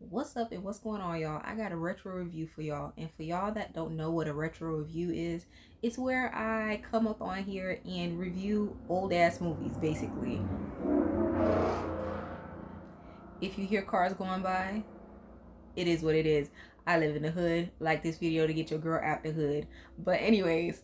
What's up and what's going on, y'all? I got a retro review for y'all. And for y'all that don't know what a retro review is, it's where I come up on here and review old ass movies, basically. If you hear cars going by, it is what it is. I live in the hood. Like this video to get your girl out the hood. But, anyways,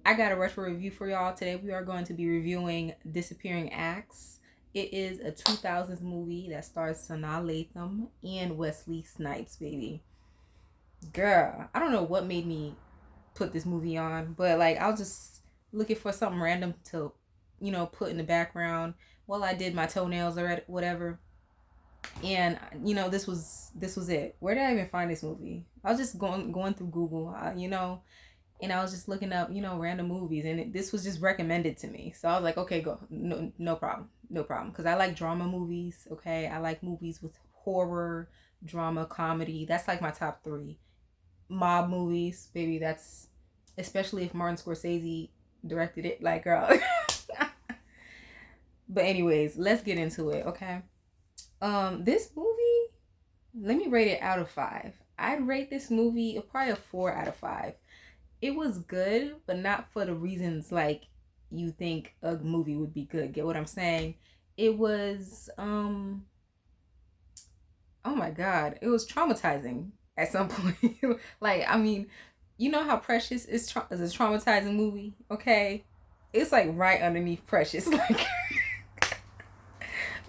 I got a retro review for y'all. Today we are going to be reviewing Disappearing Acts. It is a 2000s movie that stars Sanaa Lathan and Wesley Snipes, baby. Girl, I don't know what made me put this movie on, but like I was just looking for something random to, put in the background while I did my toenails or whatever. And this was it. Where did I even find this movie? I was just going through Google, and I was just looking up, random movies, and this was just recommended to me. So I was like, okay, go, no problem, no problem, because I like drama movies. Okay, I like movies with horror, drama, comedy. That's like my top three. Mob movies, baby. That's especially if Martin Scorsese directed it. Like, girl. But anyways, let's get into it. Okay. This movie, let me rate it out of 5. I'd rate this movie probably a 4 out of 5. It was good, but not for the reasons like you think a movie would be good. Get what I'm saying? It was oh my god, it was traumatizing at some point. Like, I mean, you know how Precious is a traumatizing movie, okay? It's like right underneath Precious. Like,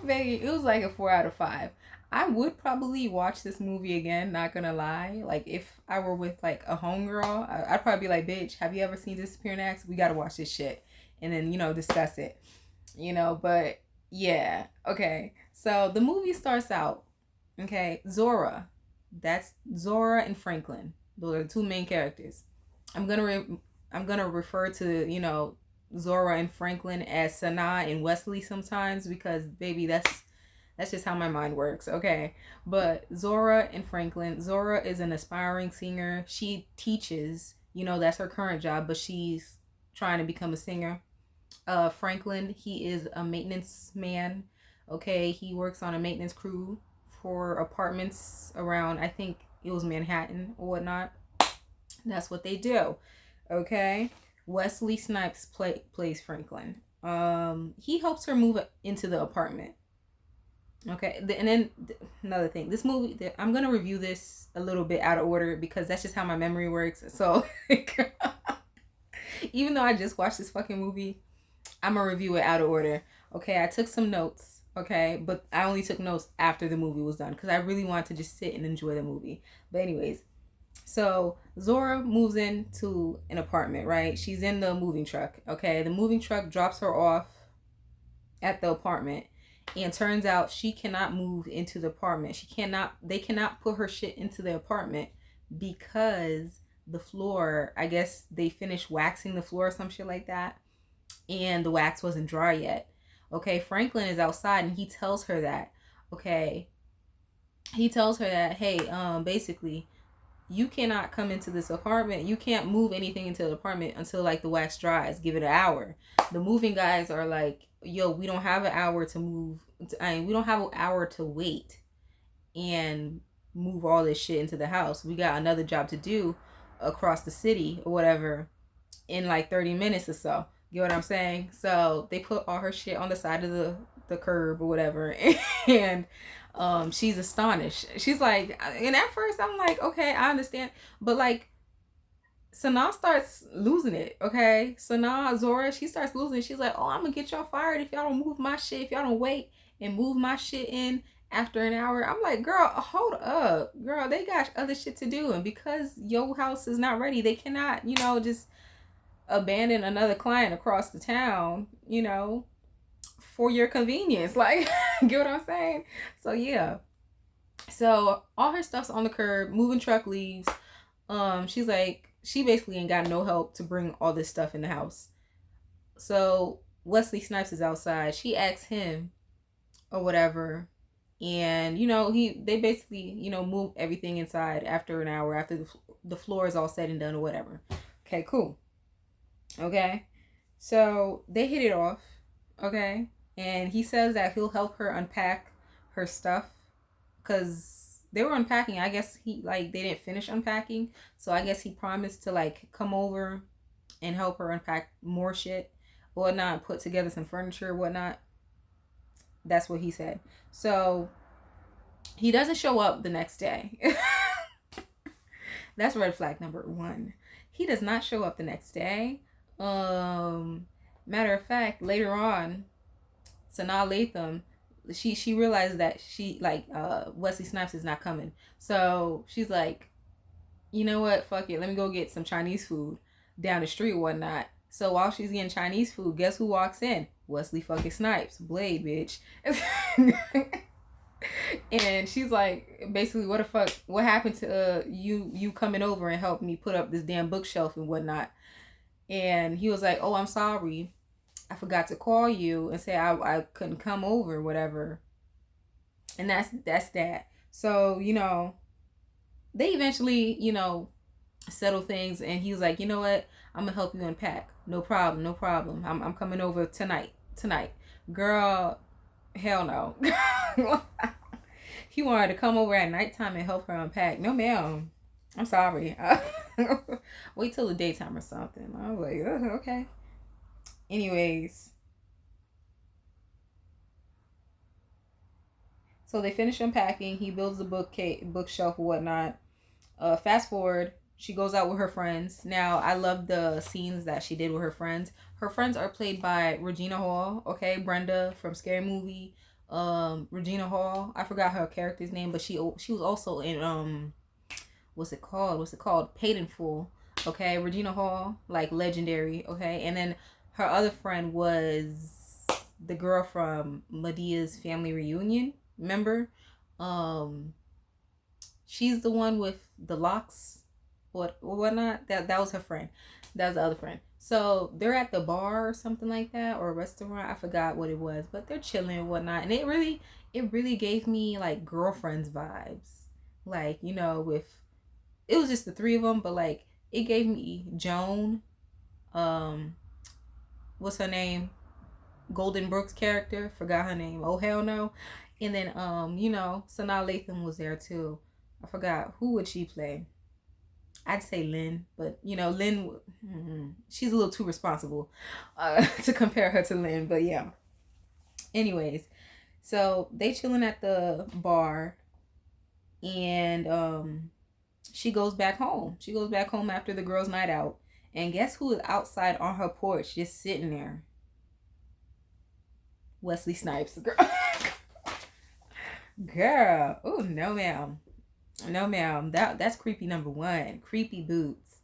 baby, it was like a 4 out of 5. I would probably watch this movie again, not gonna lie. Like, if I were with like a homegirl, I'd probably be like, bitch, have you ever seen Disappearing Acts? We gotta watch this shit. And then, discuss it. But yeah, okay. So the movie starts out, okay, Zora. That's Zora and Franklin. Those are the two main characters. I'm gonna refer to Zora and Franklin as Sanaa and Wesley sometimes because baby, that's just how my mind works. Okay, but Zora and Franklin. Zora is an aspiring singer. She teaches. That's her current job, but she's trying to become a singer. Franklin, he is a maintenance man. Okay, he works on a maintenance crew for apartments around, I think it was Manhattan or whatnot. That's what they do. Okay, Wesley Snipes plays Franklin. He helps her move into the apartment. Okay, and then another thing, this movie, I'm gonna review this a little bit out of order because that's just how my memory works. So, even though I just watched this fucking movie, I'm gonna review it out of order. Okay, I took some notes. Okay, but I only took notes after the movie was done because I really wanted to just sit and enjoy the movie. But anyways, so Zora moves into an apartment, right? She's in the moving truck. Okay, the moving truck drops her off at the apartment, and turns out she cannot move into the apartment. They cannot put her shit into the apartment because the floor, I guess they finished waxing the floor or some shit like that, and the wax wasn't dry yet. Okay, Franklin is outside and he tells her that. Okay, he tells her that, hey, basically, you cannot come into this apartment. You can't move anything into the apartment until like the wax dries. Give it an hour. The moving guys are like, yo, we don't have an hour to move. We don't have an hour to wait and move all this shit into the house. We got another job to do across the city or whatever in like 30 minutes or so. You know what I'm saying? So they put all her shit on the side of the curb or whatever. And she's astonished. She's like, and at first I'm like, okay, I understand. But like, Sanaa starts losing it, okay? Sanaa, Zora, she starts losing it. She's like, oh, I'm gonna get y'all fired if y'all don't move my shit, if y'all don't wait and move my shit in after an hour. I'm like, girl, hold up. Girl, they got other shit to do. And because your house is not ready, they cannot, just abandon another client across the town, for your convenience. Like, get what I'm saying? So yeah. So all her stuff's on the curb, moving truck leaves. She's like, she basically ain't got no help to bring all this stuff in the house. So Wesley Snipes is outside. She asks him or whatever. And they basically move everything inside after an hour, after the floor is all said and done or whatever. Okay, cool. Okay, so they hit it off. Okay, and he says that he'll help her unpack her stuff because they were unpacking. I guess they didn't finish unpacking, so I guess he promised to like come over and help her unpack more shit or whatnot, put together some furniture or whatnot. That's what he said. So he doesn't show up the next day. That's red flag number one. He does not show up the next day. Matter of fact, later on, Sanaa Lathan, she realized that Wesley Snipes is not coming. So she's like, you know what? Fuck it. Let me go get some Chinese food down the street or whatnot. So while she's getting Chinese food, guess who walks in? Wesley fucking Snipes. Blade, bitch. And she's like, basically, what the fuck? What happened to you coming over and helping me put up this damn bookshelf and whatnot? And he was like, oh, I'm sorry. I forgot to call you and say I couldn't come over or whatever. And that's that. So, they eventually, settle things, and he was like, you know what? I'm gonna help you unpack. No problem, no problem. I'm coming over tonight. Girl, hell no. He wanted to come over at nighttime and help her unpack. No, ma'am. I'm sorry. Wait till the daytime or something. I was like, okay. Anyways. So they finish unpacking. He builds the bookshelf or whatnot. Fast forward. She goes out with her friends. Now, I love the scenes that she did with her friends. Her friends are played by Regina Hall. Okay, Brenda from Scary Movie. Regina Hall. I forgot her character's name, but she was also in what's it called? Paid in Full. Okay, Regina Hall, like legendary. Okay, and then her other friend was the girl from Madea's Family Reunion. Remember? She's the one with the locks, whatnot. That was her friend. That was the other friend. So they're at the bar or something like that, or a restaurant. I forgot what it was, but they're chilling and whatnot. And it really gave me like Girlfriends vibes. Like, with it was just the three of them, but like it gave me Joan, what's her name? Golden Brooks character. Forgot her name. Oh hell no. And then Sanaa Lathan was there too. I forgot who would she play. I'd say Lynn, but Lynn, she's a little too responsible to compare her to Lynn. But yeah. Anyways, so they chilling at the bar, and she goes back home. She goes back home after the girls' night out, and guess who is outside on her porch, just sitting there? Wesley Snipes, girl. Oh no, ma'am. No, ma'am. That's creepy number one. Creepy boots.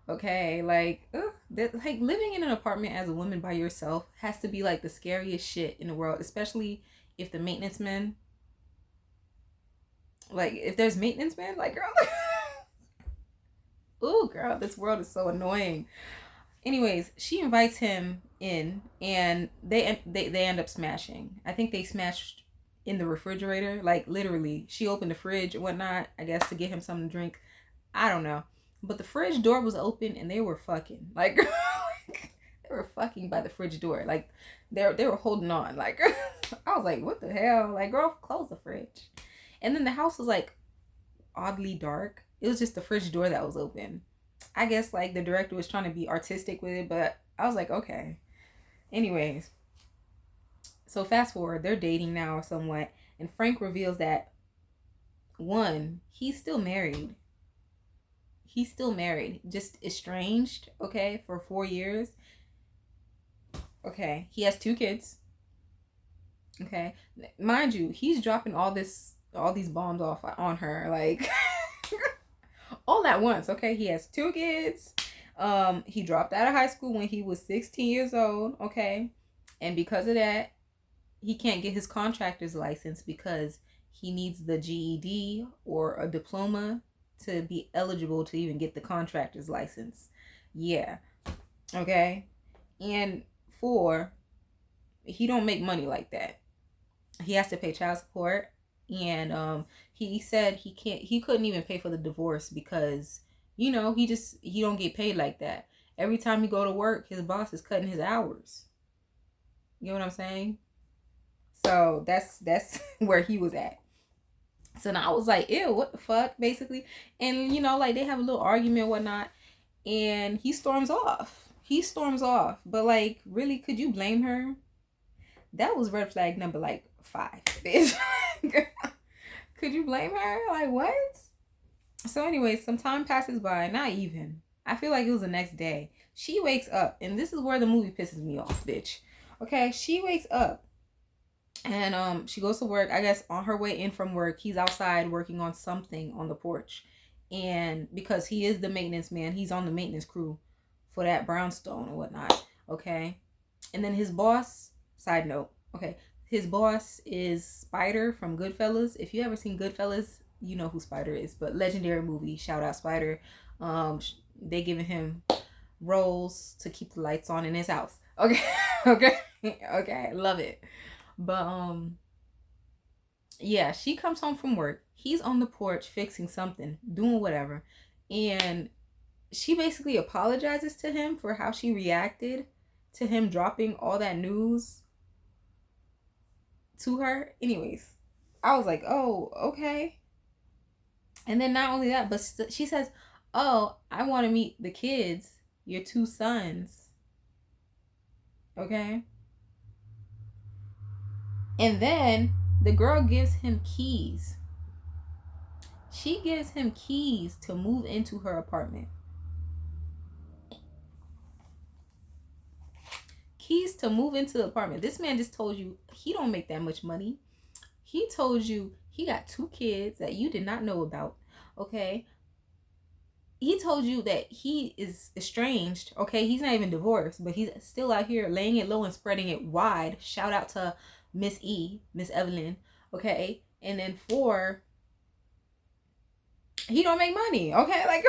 Okay, like, like living in an apartment as a woman by yourself has to be like the scariest shit in the world, especially if the maintenance men, like, if there's maintenance men, like, girl, ooh, girl, this world is so annoying. Anyways, she invites him in, and they end up smashing. I think they smashed in the refrigerator, like literally. She opened the fridge and whatnot, I guess, to get him something to drink. I don't know, but the fridge door was open, and they were fucking like, they were fucking by the fridge door, like they were holding on. Like, I was like, what the hell? Like, girl, close the fridge. And then the house was like oddly dark. It was just the fridge door that was open. I guess like the director was trying to be artistic with it, but I was like, okay. Anyways, so fast forward, they're dating now or somewhat, and Frank reveals that one, he's still married. He's still married, just estranged, okay, for 4 years. Okay, he has 2 kids. Okay, mind you, he's dropping all these bombs off on her, like all at once. Okay, he has 2 kids. He dropped out of high school when he was 16 years old. Okay, and because of that, he can't get his contractor's license because he needs the GED or a diploma to be eligible to even get the contractor's license. Yeah. Okay. And 4, he don't make money like that. He has to pay child support, and he said he couldn't even pay for the divorce because he don't get paid like that. Every time he go to work, his boss is cutting his hours. You know what I'm saying? So that's where he was at. So now I was like, ew, what the fuck, basically. And like they have a little argument, whatnot, and he storms off. He storms off. But like, really, could you blame her? That was red flag number like 5. Bitch. Could you blame her? Like, what? So anyway, some time passes by, not even. I feel like it was the next day. She wakes up, and this is where the movie pisses me off, bitch. Okay, she wakes up and she goes to work. I guess on her way in from work, he's outside working on something on the porch. And because he is the maintenance man, he's on the maintenance crew for that brownstone or whatnot. Okay. And then his boss, side note, okay, his boss is Spider from Goodfellas. If you ever seen Goodfellas, you know who Spider is. But legendary movie, shout out Spider. They giving him roles to keep the lights on in his house. Okay, okay, okay, love it. But yeah, she comes home from work. He's on the porch fixing something, doing whatever, and she basically apologizes to him for how she reacted to him dropping all that news to her. Anyways, I was like, oh, okay. And then not only that, but she says, oh, I want to meet the kids, your 2 sons. Okay. And then the girl gives him keys. She gives him keys to move into her apartment. Keys to move into the apartment. This man just told you he don't make that much money. He told you he got 2 kids that you did not know about. Okay. He told you that he is estranged. Okay. He's not even divorced, but he's still out here laying it low and spreading it wide. Shout out to Miss Evelyn. Okay. And then 4, he don't make money. Okay. Like,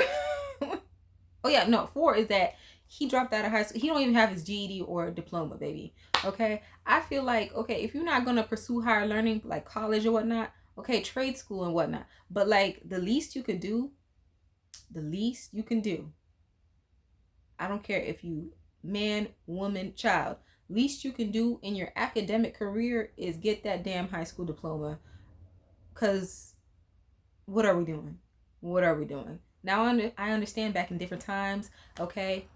oh yeah, no, 4 is that he dropped out of high school. He don't even have his GED or diploma, baby. Okay. I feel like, okay, if you're not going to pursue higher learning, like college or whatnot, okay, trade school and whatnot. But like the least you could do, I don't care if you man, woman, child, least you can do in your academic career is get that damn high school diploma. Because what are we doing? What are we doing? Now I understand back in different times, okay,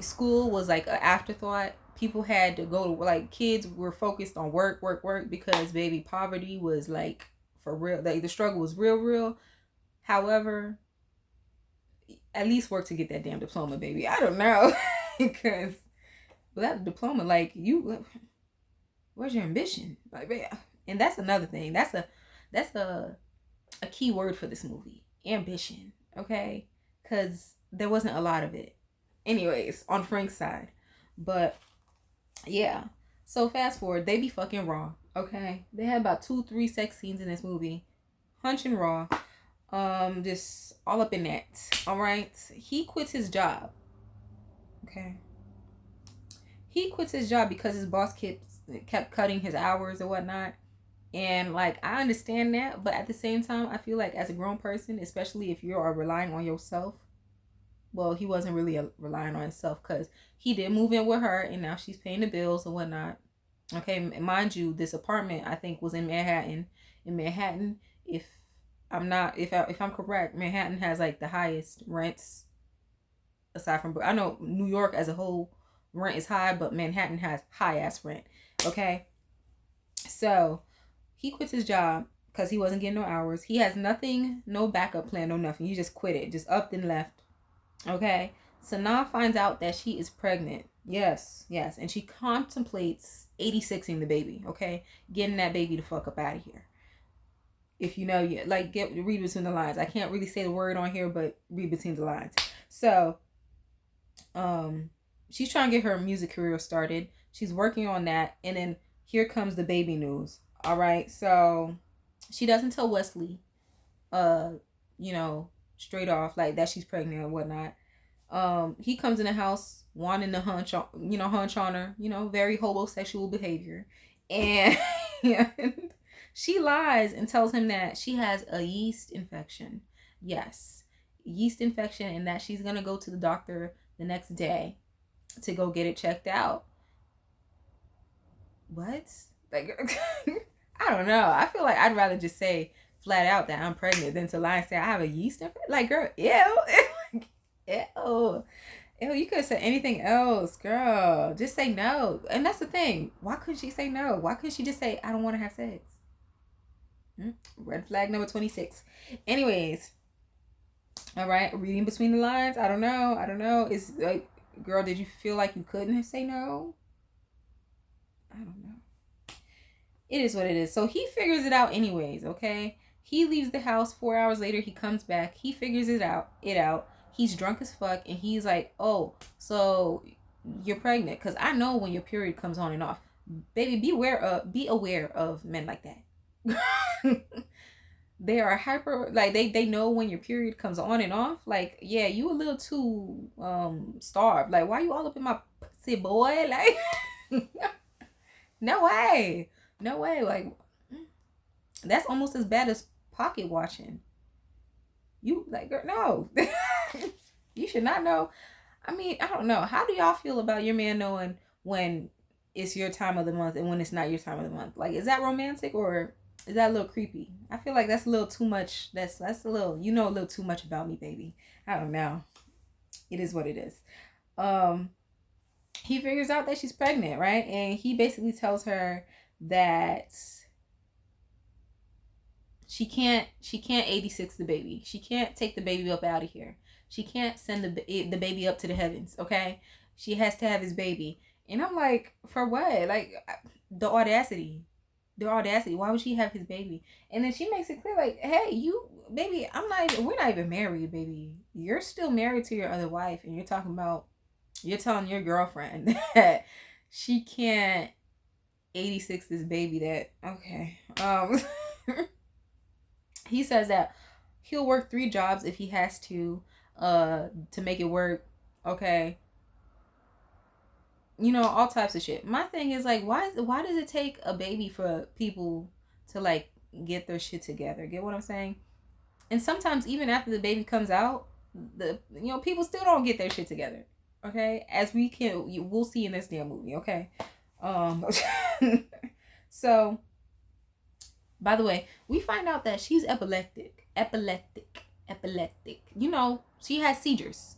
school was like an afterthought. People had to go to, like, kids were focused on work because baby poverty was like for real. Like the struggle was real. However, at least work to get that damn diploma, baby. I don't know. Because without the diploma, like, where's your ambition? Like, man. And that's another thing. That's a key word for this movie. Ambition. Okay? Because there wasn't a lot of it. Anyways, on Frank's side. But yeah. So fast forward, they be fucking raw. Okay? They had about 2-3 sex scenes in this movie. Hunching raw. Just all up in that. All right. He quits his job. Okay. He quits his job because his boss kept cutting his hours or whatnot. And like, I understand that, but at the same time, I feel like as a grown person, especially if you are relying on yourself, well, he wasn't really relying on himself because he did move in with her, and now she's paying the bills and whatnot. Okay, mind you, this apartment I think was in Manhattan. In Manhattan, if I'm correct, Manhattan has like the highest rents aside from, I know New York as a whole rent is high, but Manhattan has high ass rent. Okay, so he quits his job because he wasn't getting no hours. He has nothing, no backup plan, no nothing. He just quit it, just upped and left. Okay, Sanaa finds out that she is pregnant. Yes, and she contemplates 86ing the baby. Okay, getting that baby the fuck up out of here. If you know, you like, read between the lines. I can't really say the word on here, but read between the lines. So, she's trying to get her music career started. She's working on that, and then here comes the baby news. All right, so she doesn't tell Wesley, straight off, like, that she's pregnant and whatnot. He comes in the house wanting to hunch on her, very homosexual behavior, and she lies and tells him that she has a yeast infection. Yes, yeast infection, and that she's gonna go to the doctor the next day to go get it checked out. What? Like, I don't know. I feel like I'd rather just say flat out that I'm pregnant than to lie and say I have a yeast infection. Like, girl, ew. Ew. Ew, you could have said anything else, girl. Just say no. And that's the thing. Why couldn't she say no? Why couldn't she just say, I don't want to have sex? Red flag number 26. Anyways, all right, reading between the lines. I don't know. It's like, girl, did you feel like you couldn't say no? I don't know. It is what it is. So he figures it out anyways, okay? He leaves the house 4 hours later. He comes back. He figures it out. He's drunk as fuck, and he's like, oh, so you're pregnant. Because I know when your period comes on and off. Baby, be aware of men like that. They are hyper, like, they know when your period comes on and off. Like, yeah, you a little too starved. Like, why you all up in my pussy, boy? Like, no way. Like, that's almost as bad as pocket watching. You, like, girl, no. You should not know. I mean, I don't know. How do y'all feel about your man knowing when it's your time of the month and when it's not your time of the month? Like, is that romantic or is that a little creepy? I feel like that's a little too much. That's a little, a little too much about me, baby. I don't know. It is what it is. He figures out that she's pregnant, right? And he basically tells her that she can't 86 the baby. She can't take the baby up out of here. She can't send the baby up to the heavens, okay? She has to have his baby. And I'm like, for what? Like, the audacity. Why would she have his baby? And then she makes it clear, like, hey, you, baby, we're not even married, baby. You're still married to your other wife. And you're telling your girlfriend that she can't 86 this baby that, okay. He says that he'll work 3 jobs if he has to make it work, okay? All types of shit. My thing is, like, why does it take a baby for people to, like, get their shit together? Get what I'm saying? And sometimes even after the baby comes out, people still don't get their shit together, okay? As we'll see in this damn movie, okay? So, by the way, we find out that she's epileptic. She has seizures.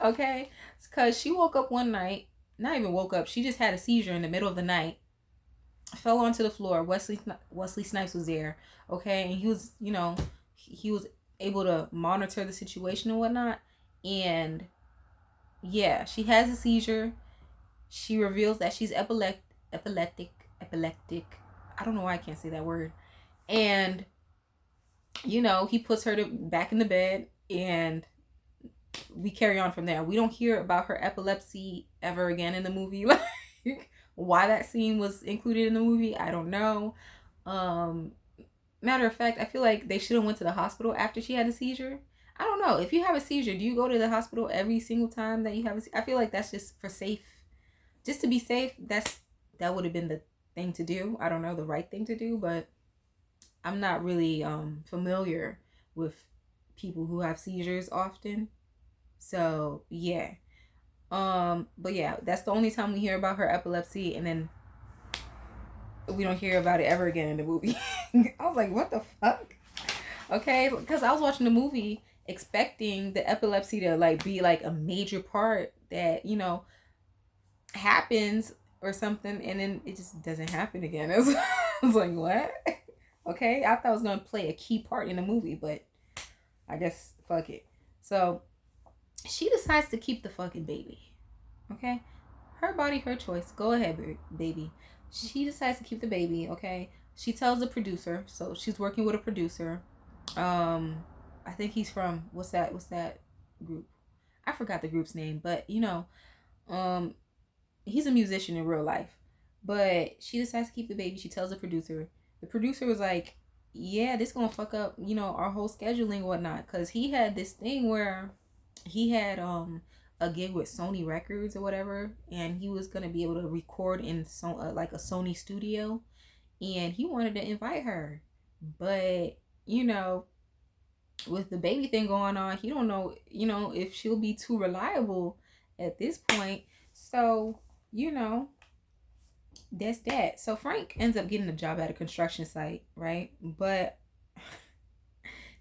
Okay? Because she woke up one night, not even woke up, she just had a seizure in the middle of the night, fell onto the floor. Wesley Snipes was there, okay? And he was, he was able to monitor the situation and whatnot. And, yeah, she has a seizure. She reveals that she's epileptic. I don't know why I can't say that word. And, he puts her back in the bed, and we carry on from there. We don't hear about her epilepsy ever again in the movie. Like, why that scene was included in the movie, I don't know. Matter of fact, I feel like they should have went to the hospital after she had a seizure. I don't know. If you have a seizure, do you go to the hospital every single time that you have a seizure? I feel like that's just for safe. Just to be safe, that would have been the thing to do. I don't know, the right thing to do, but I'm not really familiar with people who have seizures often. So, yeah. But yeah, that's the only time we hear about her epilepsy, and then we don't hear about it ever again in the movie. I was like, what the fuck? Okay, because I was watching the movie expecting the epilepsy to, like, be, like, a major part that, happens or something, and then it just doesn't happen again. I was like, what? Okay, I thought it was going to play a key part in the movie, but I guess, fuck it. So, she decides to keep the fucking baby. Okay? Her body, her choice. Go ahead, baby. She decides to keep the baby, okay? She tells the producer, so she's working with a producer. I think he's from, what's that group? I forgot the group's name, but, he's a musician in real life. But she decides to keep the baby. She tells the producer. The producer was like, yeah, this gonna fuck up, our whole scheduling and whatnot. Because he had this thing where he had a gig with Sony Records or whatever, and he was gonna be able to record in like a Sony studio, and he wanted to invite her, but with the baby thing going on, he don't know if she'll be too reliable at this point. So that's that. So Frank ends up getting a job at a construction site, right? But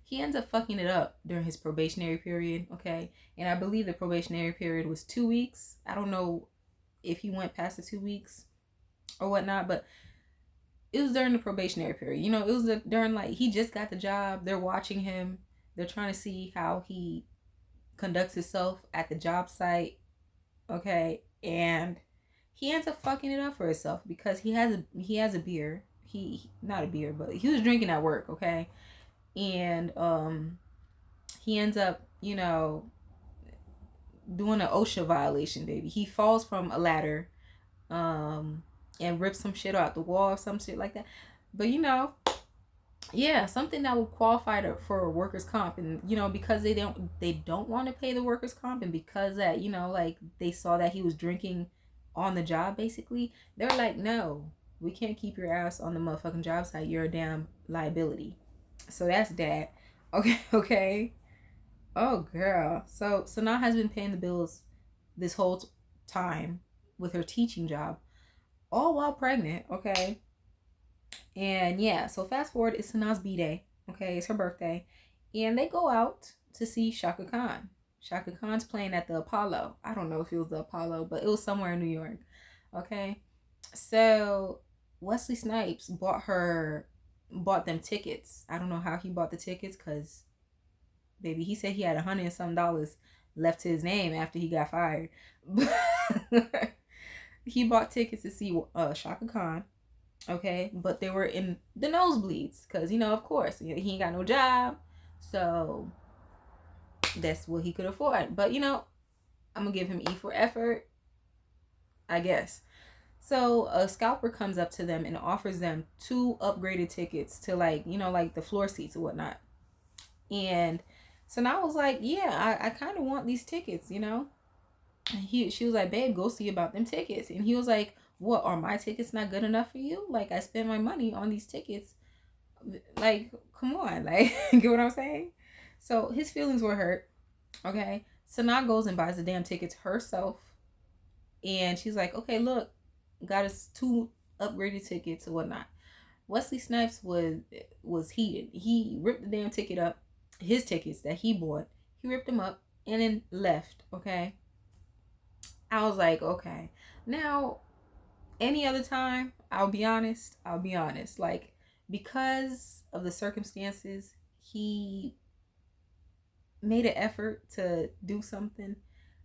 he ends up fucking it up during his probationary period, okay? And I believe the probationary period was 2 weeks. I don't know if he went past the 2 weeks or whatnot, but it was during the probationary period. You know, it was during, like, he just got the job. They're watching him. They're trying to see how he conducts himself at the job site, okay? And he ends up fucking it up for himself because he has a beer. He not a beer, but he was drinking at work, okay? And he ends up, doing an OSHA violation, baby. He falls from a ladder, and rips some shit out the wall, some shit like that. But yeah, something that would qualify for workers' comp, and because they don't want to pay the workers' comp, and because that like they saw that he was drinking on the job, basically they're like, no, we can't keep your ass on the motherfucking job site. You're a damn liability. So that's that. Okay, okay. Oh girl. So Sanaa has been paying the bills this whole time with her teaching job, all while pregnant. Okay. And yeah, so fast forward, it's Sanaa's B-Day. Okay, it's her birthday. And they go out to see Shaka Khan. Shaka Khan's playing at the Apollo. I don't know if it was the Apollo, but it was somewhere in New York. Okay. So Wesley Snipes bought them tickets. I don't know how he bought the tickets, because baby, he said he had $100 and some dollars left to his name after he got fired. He bought tickets to see Shaka Khan. Okay, but they were in the nosebleeds because of course he ain't got no job, so that's what he could afford. But I'm gonna give him E for effort, I guess. So a scalper comes up to them and offers them 2 upgraded tickets to, like like the floor seats or whatnot. And so now I was like, yeah, I kind of want these tickets. She was like, babe, go see about them tickets. And he was like, what, are my tickets not good enough for you? Like, I spend my money on these tickets. Like, come on. Like, get what I'm saying? So his feelings were hurt. Okay. Sanaa goes and buys the damn tickets herself. And she's like, okay, look, got us 2 upgraded tickets or whatnot. Wesley Snipes was heated. He ripped the damn ticket up. His tickets that he bought. He ripped them up and then left. Okay. I was like, okay. Now, any other time, I'll be honest. Like, because of the circumstances, he made an effort to do something.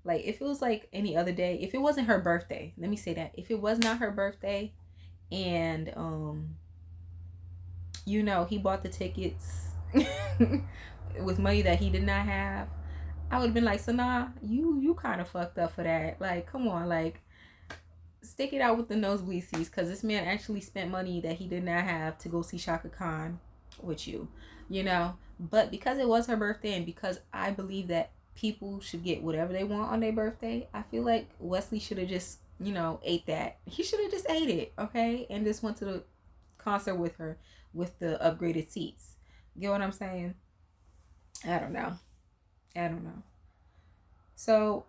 Like, if it was like any other day, if it wasn't her birthday, let me say that. If it was not her birthday and he bought the tickets with money that he did not have, I would have been like, Sanaa, you kind of fucked up for that. Like, come on, like, stick it out with the nosebleed seats, because this man actually spent money that he did not have to go see Shaka Khan with you, But because it was her birthday, and because I believe that people should get whatever they want on their birthday, I feel like Wesley should have just, ate that. He should have just ate it, okay? And just went to the concert with her with the upgraded seats. Get what I'm saying? I don't know. So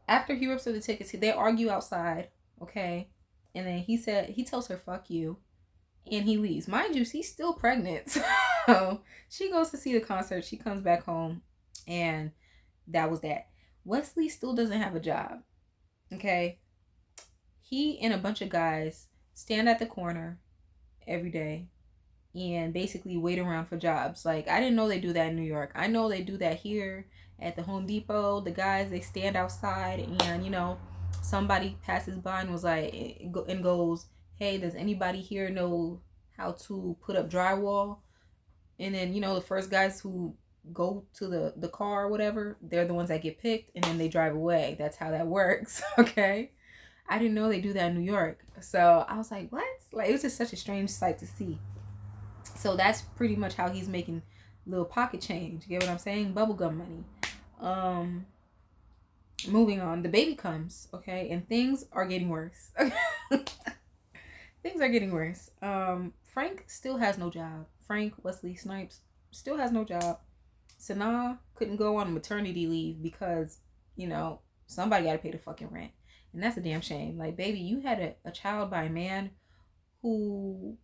after he rips her the tickets, they argue outside, okay? And then he tells her, fuck you. And he leaves. Mind you, she's still pregnant. So she goes to see the concert. She comes back home. And that was that. Wesley still doesn't have a job. Okay? He and a bunch of guys stand at the corner every day and basically wait around for jobs. Like, I didn't know they do that in New York. I know they do that here at the Home Depot. The guys, they stand outside and, somebody passes by and was like, and goes, hey, does anybody here know how to put up drywall? And then, the first guys who go to the car or whatever, they're the ones that get picked and then they drive away. That's how that works. Okay. I didn't know they do that in New York. So I was like, what? Like, it was just such a strange sight to see. So that's pretty much how he's making little pocket change. You get what I'm saying? Bubblegum money. Moving on. The baby comes, okay? And things are getting worse. Things are getting worse. Frank still has no job. Frank Wesley Snipes still has no job. Sanaa couldn't go on maternity leave because, somebody got to pay the fucking rent. And that's a damn shame. Like, baby, you had a child by a man who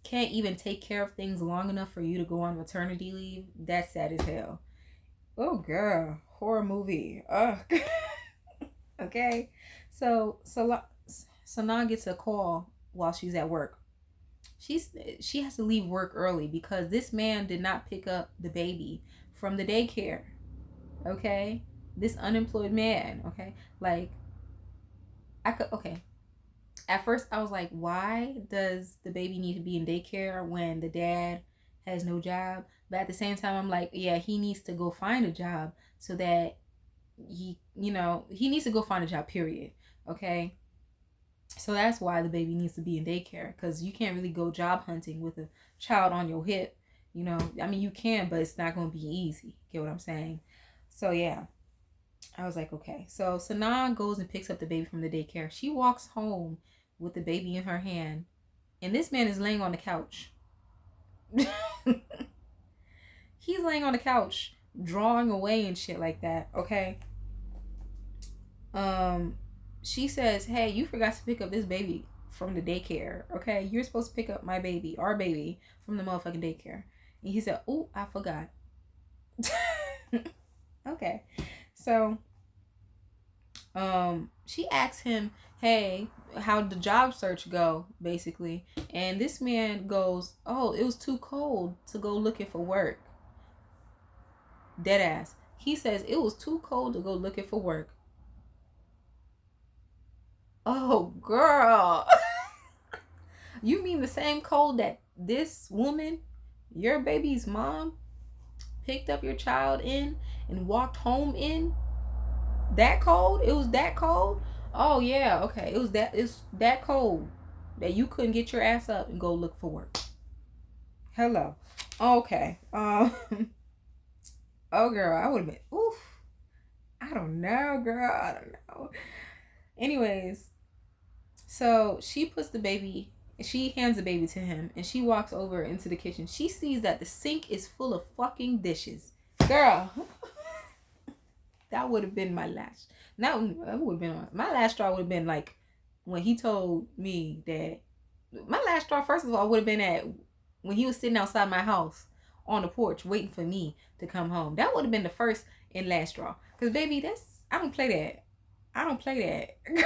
can't even take care of things long enough for you to go on maternity leave. That's sad as hell. Oh, girl. Horror movie. Ugh. Okay. So Sanaa gets a call while she's at work. She has to leave work early because this man did not pick up the baby from the daycare. Okay? This unemployed man, okay? Like, okay. At first I was like, why does the baby need to be in daycare when the dad has no job? But at the same time, I'm like, yeah, he needs to go find a job so that he needs to go find a job, period. Okay? So that's why the baby needs to be in daycare, because you can't really go job hunting with a child on your hip. I mean, you can, but it's not going to be easy. Get what I'm saying? So yeah, I was like, okay. So Sanaa goes and picks up the baby from the daycare. She walks home with the baby in her hand, and this man is laying on the couch. He's laying on the couch, drawing away and shit like that. Okay. She says, hey, you forgot to pick up this baby from the daycare. Okay, you're supposed to pick up my baby, our baby, from the motherfucking daycare. And he said, oh, I forgot. Okay. So she asks him, hey, how'd the job search go, basically? And this man goes, oh, it was too cold to go looking for work. Dead ass. He says it was too cold to go looking for work. Oh, girl. You mean the same cold that this woman, your baby's mom, picked up your child in and walked home in? That cold? It was that cold? Oh, yeah. Okay. It's that cold that you couldn't get your ass up and go look for work. Hello. Okay. Oh, girl. I would have been, oof. I don't know, girl. I don't know. Anyways, so she hands the baby to him, and she walks over into the kitchen. She sees that the sink is full of fucking dishes. Girl, that would have been my last. That would have been my last straw. Would have been like when he told me that my last straw. First of all, would have been at when he was sitting outside my house on the porch waiting for me to come home. That would have been the first and last straw. Cause baby, I don't play that. I don't play that.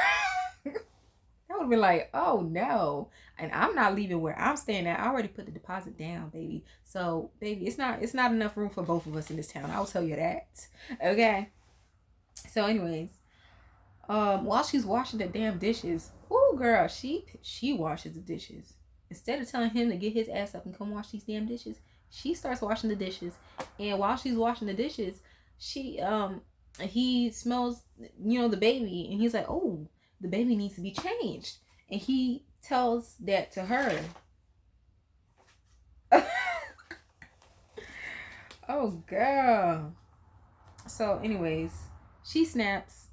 That would have been like, oh no. And I'm not leaving where I'm staying at. I already put the deposit down, baby. So, baby, it's not enough room for both of us in this town. I'll tell you that. Okay. So, anyways, while she's washing the damn dishes, oh girl, she washes the dishes. Instead of telling him to get his ass up and come wash these damn dishes, she starts washing the dishes. And while she's washing the dishes, he smells, the baby, and he's like, oh, the baby needs to be changed. And he tells that to her. Oh, girl. So, anyways, she snaps.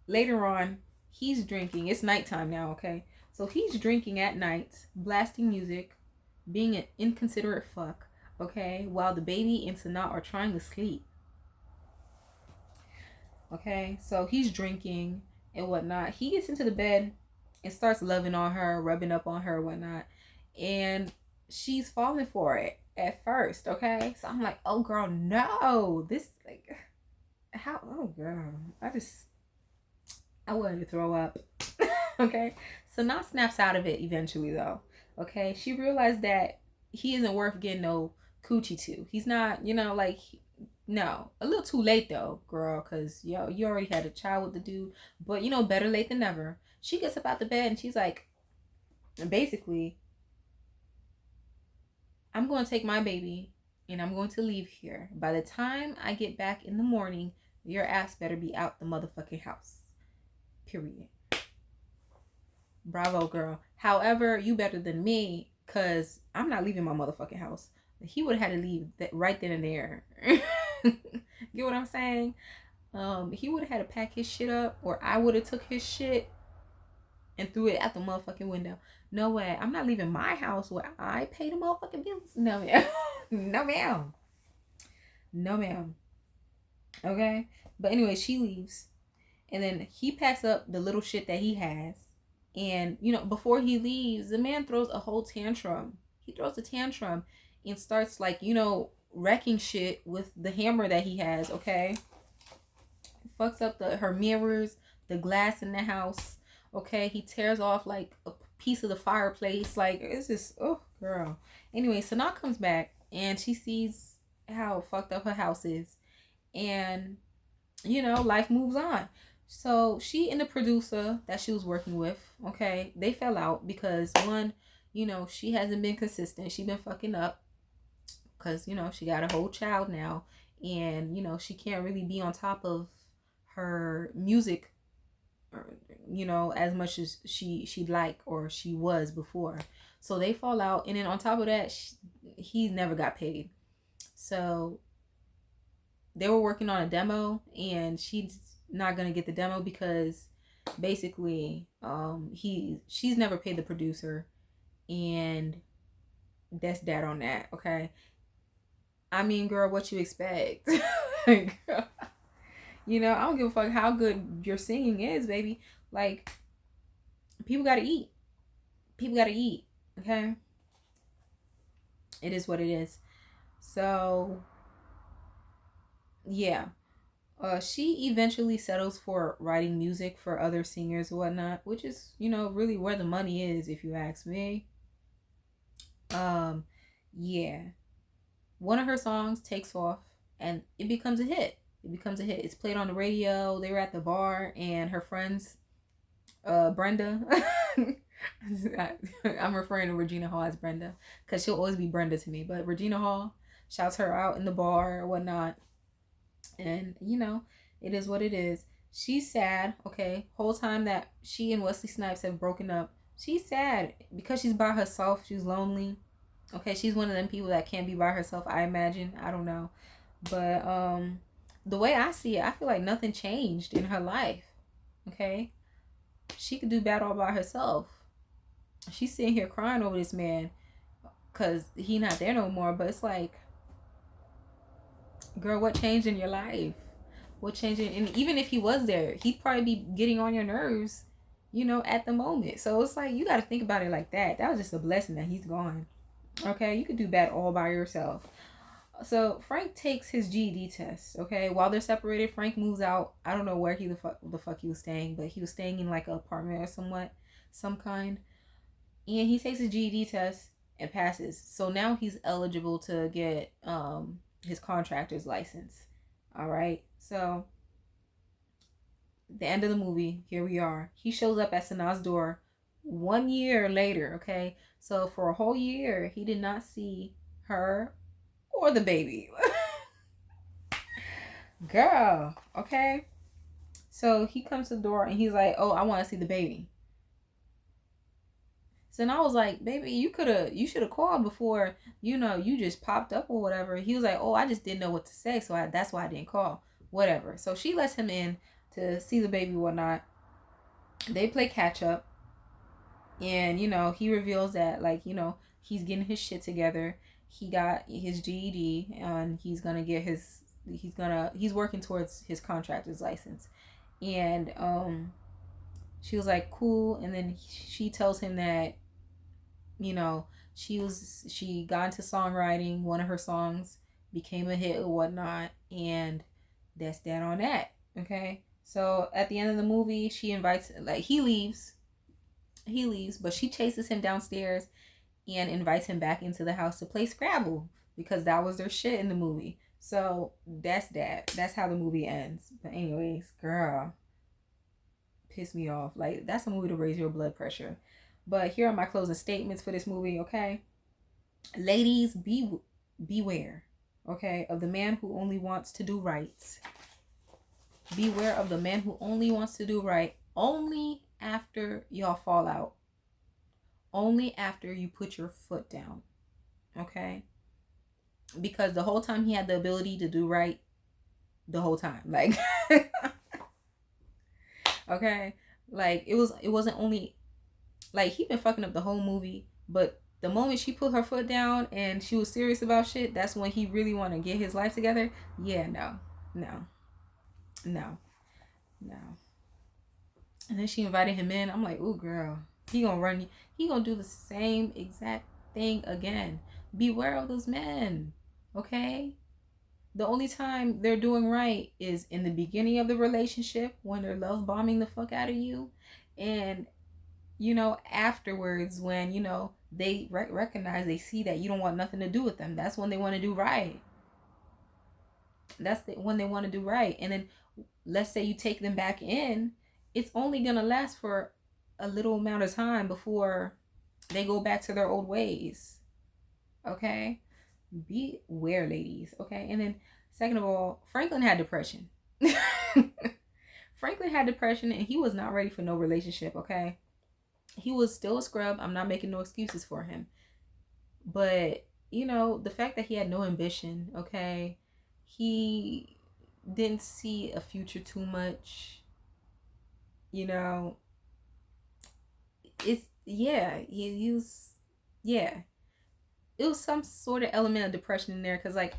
Later on, he's drinking. It's nighttime now, okay? So he's drinking at night, blasting music, being an inconsiderate fuck, okay? While the baby and Sanaa are trying to sleep. Okay? So he's drinking and whatnot. He gets into the bed and starts loving on her, rubbing up on her, whatnot. And she's falling for it at first, okay? So I'm like, oh girl, no. This, like, how, oh girl. I wanted to throw up. Okay? So now snaps out of it eventually though. Okay? She realized that he isn't worth getting no coochie to. He's not, no, a little too late though, girl, because you already had a child with the dude. But better late than never. She gets up out the bed and she's like, basically, I'm going to take my baby and I'm going to leave here. By the time I get back in the morning, your ass better be out the motherfucking house. Period. Bravo, girl. However, you better than me, because I'm not leaving my motherfucking house. He would have had to leave that right then and there. Get what I'm saying? He would have had to pack his shit up, or I would have took his shit and threw it out the motherfucking window. No way. I'm not leaving my house where I pay the motherfucking bills. No, ma'am. No, ma'am. No, ma'am. Okay? But anyway, she leaves. And then he packs up the little shit that he has. And, you know, before he leaves, the man throws a whole tantrum. He throws a tantrum and starts, like, you know, wrecking shit with the hammer that he has, okay? Fucks up her mirrors, the glass in the house, okay? He tears off, like, a piece of the fireplace. Like, it's just, oh, girl. Anyway, Sanaa comes back, and she sees how fucked up her house is. And, you know, life moves on. So she and the producer that she was working with, okay, they fell out because one, you know, she hasn't been consistent. She been fucking up because, you know, she got a whole child now, and, you know, she can't really be on top of her music, you know, as much as she'd like or she was before. So they fall out, and then on top of that, he never got paid. So they were working on a demo, and she's not gonna get the demo because basically she's never paid the producer, and that's that on that. Okay, I mean, girl, what you expect? You know, I don't give a fuck how good your singing is, baby. Like, people gotta eat. People gotta eat. Okay, it is what it is. So yeah. She eventually settles for writing music for other singers and whatnot, which is, you know, really where the money is, if you ask me. Um, yeah. One of her songs takes off and it becomes a hit. It becomes a hit. It's played on the radio. They were at the bar, and her friends, Brenda. I'm referring to Regina Hall as Brenda because she'll always be Brenda to me. But Regina Hall shouts her out in the bar or whatnot. And, you know, it is what it is. She's sad, okay? Whole time that she and Wesley Snipes have broken up, she's sad because she's by herself. She's lonely. Okay, she's one of them people that can't be by herself, I imagine. I don't know. But the way I see it, I feel like nothing changed in her life. Okay? She could do bad all by herself. She's sitting here crying over this man because he not there no more. But it's like, girl, what changed in your life? What changed? And even if he was there, he'd probably be getting on your nerves, you know, at the moment. So it's like, you got to think about it like that. That was just a blessing that he's gone. Okay, you could do bad all by yourself. So Frank takes his GED test. Okay, while they're separated, Frank moves out. I don't know where the fuck he was staying, but he was staying in like an apartment or some kind. And he takes his GED test and passes. So now he's eligible to get his contractor's license. All right. So the end of the movie, here we are. He shows up at Sanaa's door 1 year later. Okay. So for a whole year, he did not see her or the baby. Girl. Okay. So he comes to the door and he's like, "Oh, I want to see the baby." So then I was like, "Baby, you should have called before, you know, you just popped up or whatever." He was like, "Oh, I just didn't know what to say, so that's why I didn't call." Whatever. So she lets him in to see the baby, whatnot. They play catch up, and you know, he reveals that, like, you know, he's getting his shit together. He got his GED, and he's working towards his contractor's license. And she was like, "Cool." And then she tells him that, you know, she got into songwriting. One of her songs became a hit or whatnot, and that's that on that. Okay. So at the end of the movie, she invites, like, he leaves, but she chases him downstairs and invites him back into the house to play Scrabble because that was their shit in the movie. So that's that. That's how the movie ends. But anyways, girl, piss me off. Like, that's a movie to raise your blood pressure. But here are my closing statements for this movie, okay? Ladies, beware, okay, of the man who only wants to do right. Beware of the man who only wants to do right only after y'all fall out. Only after you put your foot down, okay? Because the whole time he had the ability to do right, the whole time. Like, okay? Like, it wasn't only, like, he been fucking up the whole movie, but the moment she put her foot down and she was serious about shit, that's when he really want to get his life together. Yeah, no. And then she invited him in. I'm like, ooh, girl, he gonna run you. He gonna do the same exact thing again. Beware of those men, okay? The only time they're doing right is in the beginning of the relationship when they're love bombing the fuck out of you, and afterwards when they recognize, they see that you don't want nothing to do with them. That's when they want to do right. When they want to do right. And then let's say you take them back in, it's only gonna last for a little amount of time before they go back to their old ways. Okay? Beware, ladies. Okay? And then second of all, Franklin had depression. Franklin had depression and he was not ready for no relationship, okay? He was still a scrub. I'm not making no excuses for him. But, the fact that he had no ambition, okay? He didn't see a future too much. It's, yeah, he was, yeah. It was some sort of element of depression in there because, like,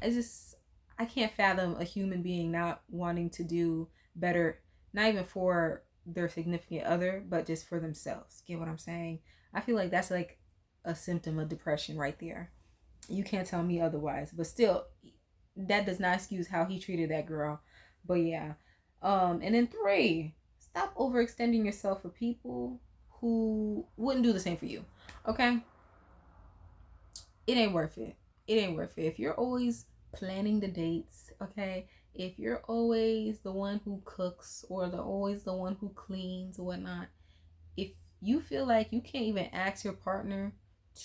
I can't fathom a human being not wanting to do better, not even for their significant other, but just for themselves. Get what I'm saying? I feel like that's like a symptom of depression right there. You can't tell me otherwise. But still, that does not excuse how he treated that girl. But yeah. And then 3, stop overextending yourself for people who wouldn't do the same for you. Okay? It ain't worth it. It ain't worth it. If you're always planning the dates, okay? If you're always the one who cooks or always the one who cleans or whatnot, if you feel like you can't even ask your partner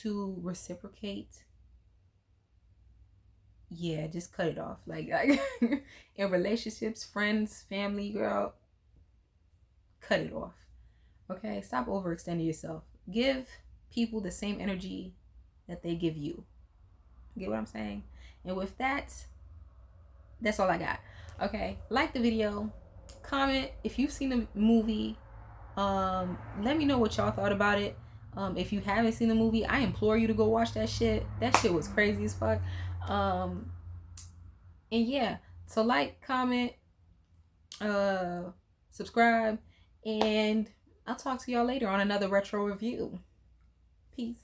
to reciprocate, yeah, just cut it off. Like in relationships, friends, family, girl, cut it off. Okay? Stop overextending yourself. Give people the same energy that they give you. Get what I'm saying? And with that, that's all I got. Okay, like the video, comment if you've seen the movie. Let me know what y'all thought about it. If you haven't seen the movie, I implore you to go watch that shit. That shit was crazy as fuck. And yeah, so like, comment, subscribe, and I'll talk to y'all later on another retro review. Peace.